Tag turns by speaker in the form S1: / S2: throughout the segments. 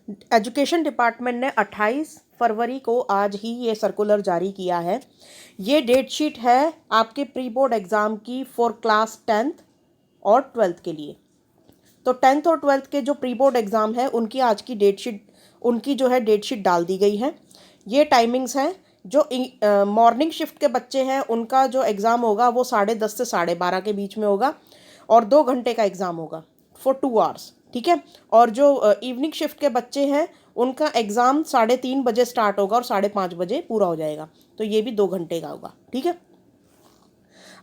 S1: Education department ने 28 फरवरी को आज ही ये सर्कुलर जारी किया है। ये डेट शीट है आपके प्री बोर्ड एग्ज़ाम की फॉर क्लास 10th और 12th के लिए। तो 10th और 12th के जो प्री बोर्ड एग्ज़ाम है उनकी आज की डेट शीट, उनकी जो है डेट शीट डाल दी गई है। ये टाइमिंग्स हैं। जो मॉर्निंग शिफ्ट के बच्चे हैं उनका जो एग्ज़ाम होगा वो 10:30 से 12:30 के बीच में होगा और 2 घंटे का एग्ज़ाम होगा फॉर 2 आवर्स, ठीक है। और जो इवनिंग शिफ्ट के बच्चे हैं उनका एग्ज़ाम 3:30 बजे स्टार्ट होगा और 5:30 बजे पूरा हो जाएगा। तो ये भी 2 घंटे का होगा, ठीक है।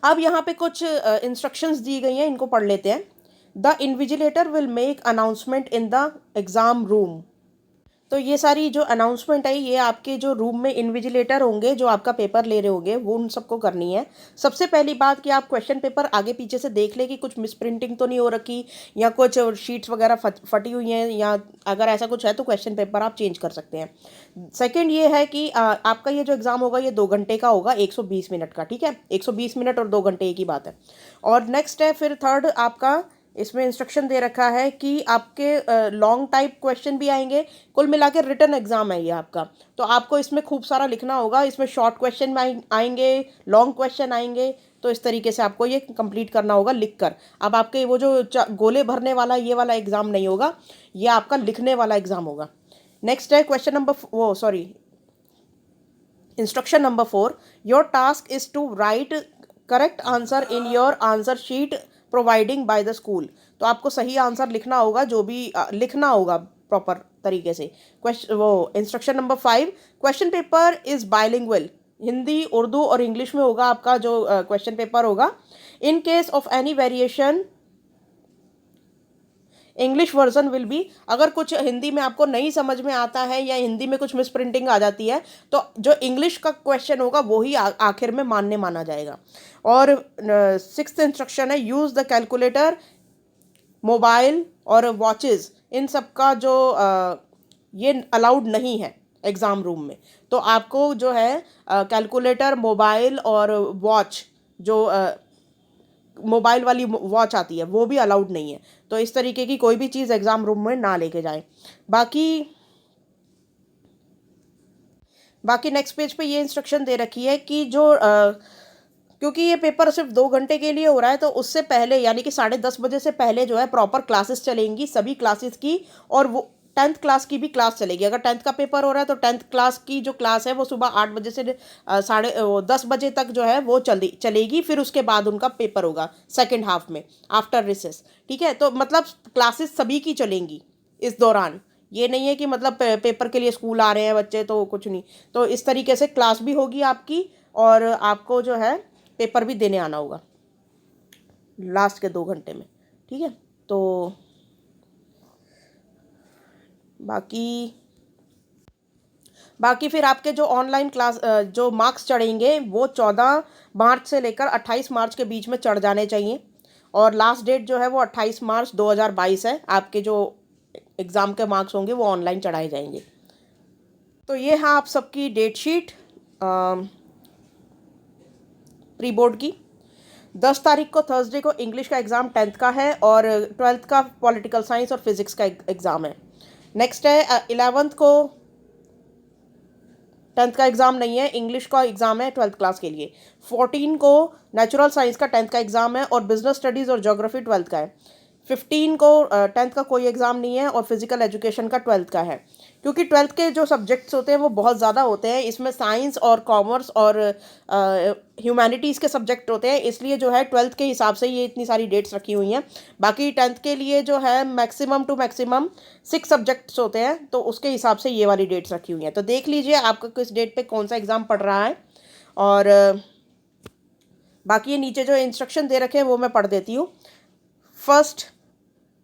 S1: अब यहाँ पे कुछ इंस्ट्रक्शंस दी गई हैं, इनको पढ़ लेते हैं। The invigilator will make announcement in the exam room. तो ये सारी जो अनाउंसमेंट है ये आपके जो रूम में इन्विजिलेटर होंगे जो आपका पेपर ले रहे होंगे वो उन सबको करनी है। सबसे पहली बात कि आप क्वेश्चन पेपर आगे पीछे से देख लें कि कुछ मिस प्रिंटिंग तो नहीं हो रखी या कुछ शीट्स वगैरह फटी हुई हैं, या अगर ऐसा कुछ है तो क्वेश्चन पेपर आप चेंज कर सकते हैं। सेकेंड ये है कि आपका ये जो एग्ज़ाम होगा ये 2 घंटे का होगा, 120 मिनट का, ठीक है। 120 मिनट और 2 घंटे एक ही बात है। और नेक्स्ट है फिर थर्ड, आपका इसमें इंस्ट्रक्शन दे रखा है कि आपके लॉन्ग टाइप क्वेश्चन भी आएंगे। कुल मिला के रिटन एग्ज़ाम है ये आपका, तो आपको इसमें खूब सारा लिखना होगा। इसमें शॉर्ट क्वेश्चन आएंगे, लॉन्ग क्वेश्चन आएंगे, तो इस तरीके से आपको ये कंप्लीट करना होगा लिख कर। अब आपके वो जो गोले भरने वाला ये वाला एग्ज़ाम नहीं होगा, ये आपका लिखने वाला एग्ज़ाम होगा। नेक्स्ट है question number instruction number 4, your task is to write correct answer in your answer sheet providing by the school. तो आपको सही आंसर लिखना होगा, जो भी लिखना होगा प्रॉपर तरीके से। Instruction number 5, question paper is bilingual, Hindi, Urdu और इंग्लिश में होगा आपका जो क्वेश्चन पेपर होगा। In case of any variation English version will be, अगर कुछ हिंदी में आपको नहीं समझ में आता है या हिंदी में कुछ मिस प्रिंटिंग आ जाती है तो जो इंग्लिश का क्वेश्चन होगा वही आखिर में माना जाएगा। और 6th इंस्ट्रक्शन है, यूज़ द कैलकुलेटर, मोबाइल और वॉचेस, इन सब का जो ये अलाउड नहीं है एग्ज़ाम रूम में। तो आपको जो है कैलकुलेटर, मोबाइल और वॉच, जो मोबाइल वाली वॉच आती है वो भी अलाउड नहीं है। तो इस तरीके की कोई भी चीज़ एग्ज़ाम रूम में ना लेके जाएं। बाकी नेक्स्ट पेज पे ये इंस्ट्रक्शन दे रखी है कि जो क्योंकि ये पेपर सिर्फ 2 घंटे के लिए हो रहा है तो उससे पहले यानी कि 10:30 बजे से पहले जो है प्रॉपर क्लासेस चलेंगी सभी क्लासेस की, और वो 10th क्लास की भी क्लास चलेगी। अगर 10th का पेपर हो रहा है तो 10th क्लास की जो क्लास है वो सुबह 8 बजे से 10 बजे तक जो है वो चलेगी। फिर उसके बाद उनका पेपर होगा सेकेंड हाफ में आफ्टर रिसेस, ठीक है। तो मतलब क्लासेस सभी की चलेंगी इस दौरान। ये नहीं है कि मतलब पेपर के लिए स्कूल आ रहे हैं बच्चे तो कुछ नहीं। तो इस तरीके से क्लास भी होगी आपकी और आपको जो है पेपर भी देने आना होगा लास्ट के 2 घंटे में, ठीक है। तो बाकी फिर आपके जो ऑनलाइन क्लास जो मार्क्स चढ़ेंगे वो 14 मार्च से लेकर 28 मार्च के बीच में चढ़ जाने चाहिए। और लास्ट डेट जो है वो 28 मार्च 2022 है। आपके जो एग्ज़ाम के मार्क्स होंगे वो ऑनलाइन चढ़ाए जाएंगे। तो ये है आप सबकी डेट शीट प्री बोर्ड की। 10 तारीख को थर्सडे को इंग्लिश का एग्ज़ाम 10th का है और 12th का पॉलिटिकल साइंस और फिज़िक्स का एग्ज़ाम है। नेक्स्ट है 11th को 10th का एग्ज़ाम नहीं है, इंग्लिश का एग्ज़ाम है 12th क्लास के लिए। 14 को नेचुरल साइंस का 10th का एग्ज़ाम है और बिजनेस स्टडीज़ और ज्योग्राफी 12th का है। 15 को 10th का कोई एग्ज़ाम नहीं है और फिज़िकल एजुकेशन का 12th का है। क्योंकि 12th के जो सब्जेक्ट्स होते हैं वो बहुत ज़्यादा होते हैं, इसमें साइंस और कॉमर्स और ह्यूमैनिटीज़ के सब्जेक्ट होते हैं, इसलिए जो है 12th के हिसाब से ये इतनी सारी डेट्स रखी हुई हैं। बाकी 10th के लिए जो है मैक्सिमम टू मैक्सिमम 6 सब्जेक्ट्स होते हैं, तो उसके हिसाब से ये वाली डेट्स रखी हुई हैं। तो देख लीजिए आपका किस डेट पे कौन सा एग्ज़ाम पढ़ रहा है। और बाकी ये नीचे जो इंस्ट्रक्शन दे रखे हैं वो मैं पढ़ देती हूँ। First,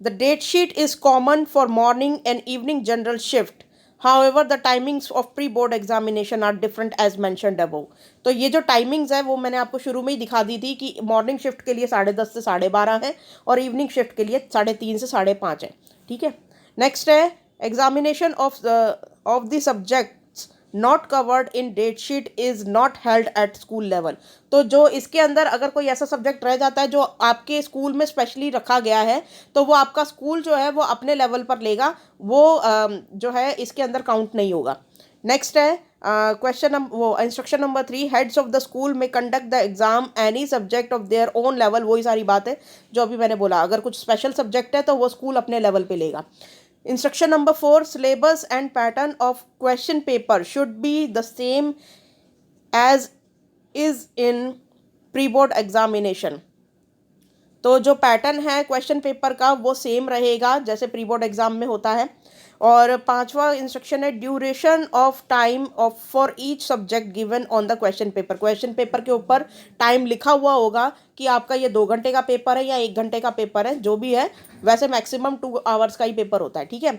S1: the date sheet is common for morning and evening general shift. However, the timings of pre-board examination are different as mentioned above. तो ये जो टाइमिंग्स है वो मैंने आपको शुरू में ही दिखा दी थी कि मॉर्निंग शिफ्ट के लिए 10:30 से 12:30 है और इवनिंग शिफ्ट के लिए 3:30 से 5:30 है, ठीक है। नेक्स्ट है examination of the subjects not covered in date sheet is not held at school level. तो जो इसके अंदर अगर कोई ऐसा सब्जेक्ट रह जाता है जो आपके स्कूल में स्पेशली रखा गया है, तो वो आपका स्कूल जो है वो अपने लेवल पर लेगा, वो जो है इसके अंदर काउंट नहीं होगा। नेक्स्ट है क्वेश्चन वो instruction number 3, heads of the school में conduct the exam any subject of their own level. वही सारी बात है जो अभी मैंने बोला, अगर कुछ स्पेशल सब्जेक्ट है तो वो स्कूल अपने लेवल पे लेगा। Instruction number 4, syllabus and pattern of question paper should be the same as is in pre board examination. तो जो पैटर्न है क्वेश्चन पेपर का वो सेम रहेगा जैसे प्री बोर्ड एग्जाम में होता है। और 5वां इंस्ट्रक्शन है, duration of time of for each subject given on the question paper. Question paper के ऊपर टाइम लिखा हुआ होगा कि आपका ये 2 घंटे का पेपर है या 1 घंटे का पेपर है, जो भी है, वैसे मैक्सिमम 2 आवर्स का ही पेपर होता है, ठीक है।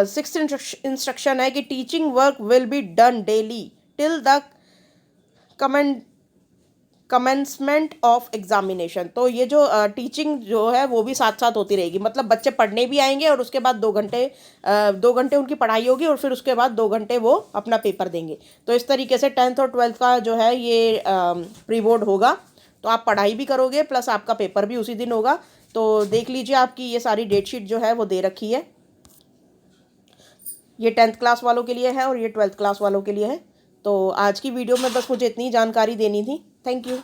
S1: 6th इंस्ट्रक्शन है कि teaching work will be done daily till the commencement of examination. तो ये जो टीचिंग जो है वो भी साथ साथ होती रहेगी, मतलब बच्चे पढ़ने भी आएंगे और उसके बाद 2 घंटे उनकी पढ़ाई होगी और फिर उसके बाद 2 घंटे वो अपना पेपर देंगे। तो इस तरीके से 10th और 12th का जो है ये प्री बोर्ड होगा। तो आप पढ़ाई भी करोगे प्लस आपका पेपर भी उसी दिन होगा। तो देख लीजिए, आपकी ये सारी डेट शीट जो है वो दे रखी है। ये 10th क्लास वालों के लिए है और ये 12th क्लास वालों के लिए है। तो आज की वीडियो में बस मुझे इतनी जानकारी देनी थी। Thank you.